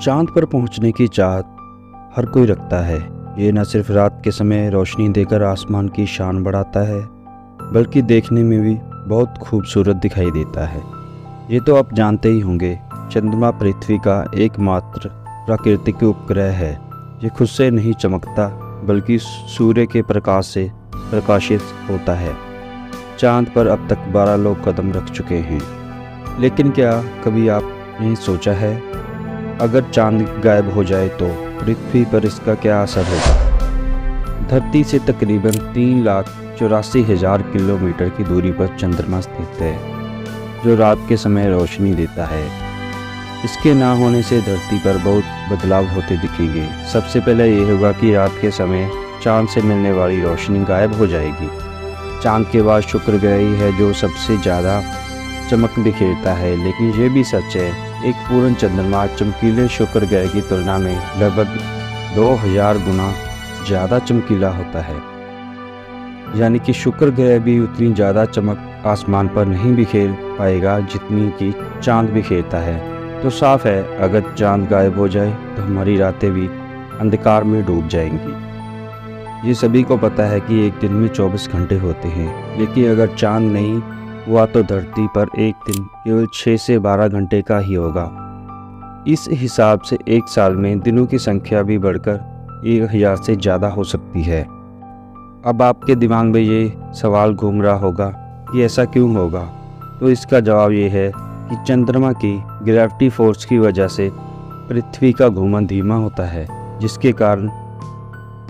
चांद पर पहुंचने की चाहत हर कोई रखता है। ये न सिर्फ रात के समय रोशनी देकर आसमान की शान बढ़ाता है, बल्कि देखने में भी बहुत खूबसूरत दिखाई देता है। ये तो आप जानते ही होंगे, चंद्रमा पृथ्वी का एकमात्र प्राकृतिक उपग्रह है। ये खुद से नहीं चमकता, बल्कि सूर्य के प्रकाश से प्रकाशित होता है। चांद पर अब तक 12 लोग कदम रख चुके हैं। लेकिन क्या कभी आपने सोचा है, अगर चांद गायब हो जाए तो पृथ्वी पर इसका क्या असर होगा? धरती से तकरीबन 3,84,000 किलोमीटर की दूरी पर चंद्रमा स्थित है, जो रात के समय रोशनी देता है। इसके ना होने से धरती पर बहुत बदलाव होते दिखेंगे। सबसे पहले ये होगा कि रात के समय चांद से मिलने वाली रोशनी गायब हो जाएगी। चांद के बाद शुक्र ग्रह ही है जो सबसे ज़्यादा चमक बिखेरता है। लेकिन ये भी सच है, एक पूर्ण चंद्रमा चमकीले शुक्र ग्रह की तुलना में लगभग 2000 गुना ज़्यादा चमकीला होता है। यानी कि शुक्र ग्रह भी उतनी ज़्यादा चमक आसमान पर नहीं बिखेर पाएगा जितनी कि चांद बिखेरता है। तो साफ है, अगर चांद गायब हो जाए तो हमारी रातें भी अंधकार में डूब जाएंगी। ये सभी को पता है कि एक दिन में 24 घंटे होते हैं, लेकिन अगर चांद नहीं हुआ तो धरती पर एक दिन केवल 6 से 12 घंटे का ही होगा। इस हिसाब से एक साल में दिनों की संख्या भी बढ़कर 1000 से ज़्यादा हो सकती है। अब आपके दिमाग में ये सवाल घूम रहा होगा कि ऐसा क्यों होगा? तो इसका जवाब ये है कि चंद्रमा की ग्रेविटी फोर्स की वजह से पृथ्वी का घूमन धीमा होता है, जिसके कारण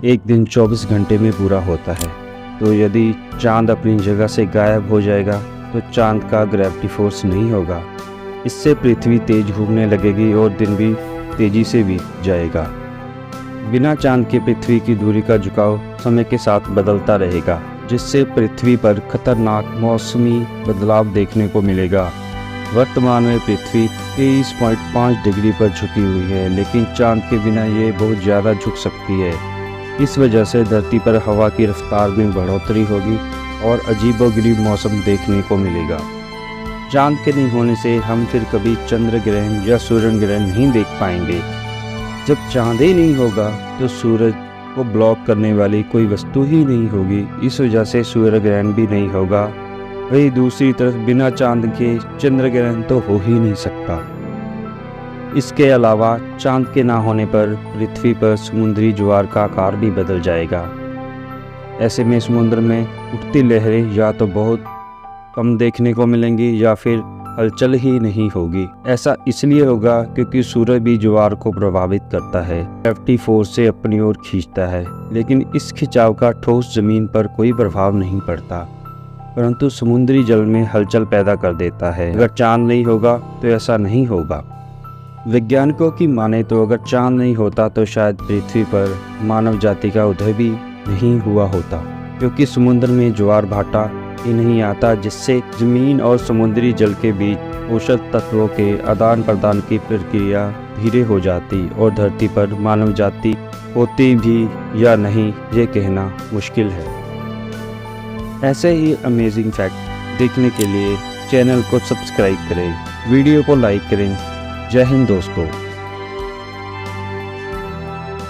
एक दिन 24 घंटे में पूरा होता है। तो यदि चांद अपनी जगह से गायब हो जाएगा तो चांद का ग्रेविटी फोर्स नहीं होगा। इससे पृथ्वी तेज घूमने लगेगी और दिन भी तेजी से बीत जाएगा। बिना चांद के पृथ्वी की दूरी का झुकाव समय के साथ बदलता रहेगा, जिससे पृथ्वी पर खतरनाक मौसमी बदलाव देखने को मिलेगा। वर्तमान में पृथ्वी 23.5 डिग्री पर झुकी हुई है, लेकिन चांद के बिना ये बहुत ज़्यादा झुक सकती है। इस वजह से धरती पर हवा की रफ्तार में बढ़ोतरी होगी और अजीबोगरीब मौसम देखने को मिलेगा। चांद के नहीं होने से हम फिर कभी चंद्र ग्रहण या सूर्य ग्रहण नहीं देख पाएंगे। जब चांद ही नहीं होगा तो सूरज को ब्लॉक करने वाली कोई वस्तु ही नहीं होगी। इस वजह से सूर्य ग्रहण भी नहीं होगा। वही दूसरी तरफ बिना चांद के चंद्र ग्रहण तो हो ही नहीं सकता। इसके अलावा चांद के ना होने पर पृथ्वी पर समुद्री ज्वार का आकार भी बदल जाएगा। ऐसे में समुद्र में उठती लहरें या तो बहुत कम देखने को मिलेंगी या फिर हलचल ही नहीं होगी। ऐसा इसलिए होगा क्योंकि सूरज भी ज्वार को प्रभावित करता है, ग्रेविटी फोर्स से अपनी ओर खींचता है। लेकिन इस खिंचाव का ठोस जमीन पर कोई प्रभाव नहीं पड़ता, परंतु समुद्री जल में हलचल पैदा कर देता है। अगर चांद नहीं होगा तो ऐसा नहीं होगा। वैज्ञानिकों की माने तो अगर चांद नहीं होता तो शायद पृथ्वी पर मानव जाति का उदय भी नहीं हुआ होता, क्योंकि समुद्र में ज्वार भाटा ही नहीं आता, जिससे जमीन और समुद्री जल के बीच पोषक तत्वों के आदान प्रदान की प्रक्रिया धीरे हो जाती और धरती पर मानव जाति होती भी या नहीं ये कहना मुश्किल है। ऐसे ही अमेजिंग फैक्ट देखने के लिए चैनल को सब्सक्राइब करें, वीडियो को लाइक करें। जय हिंद दोस्तों।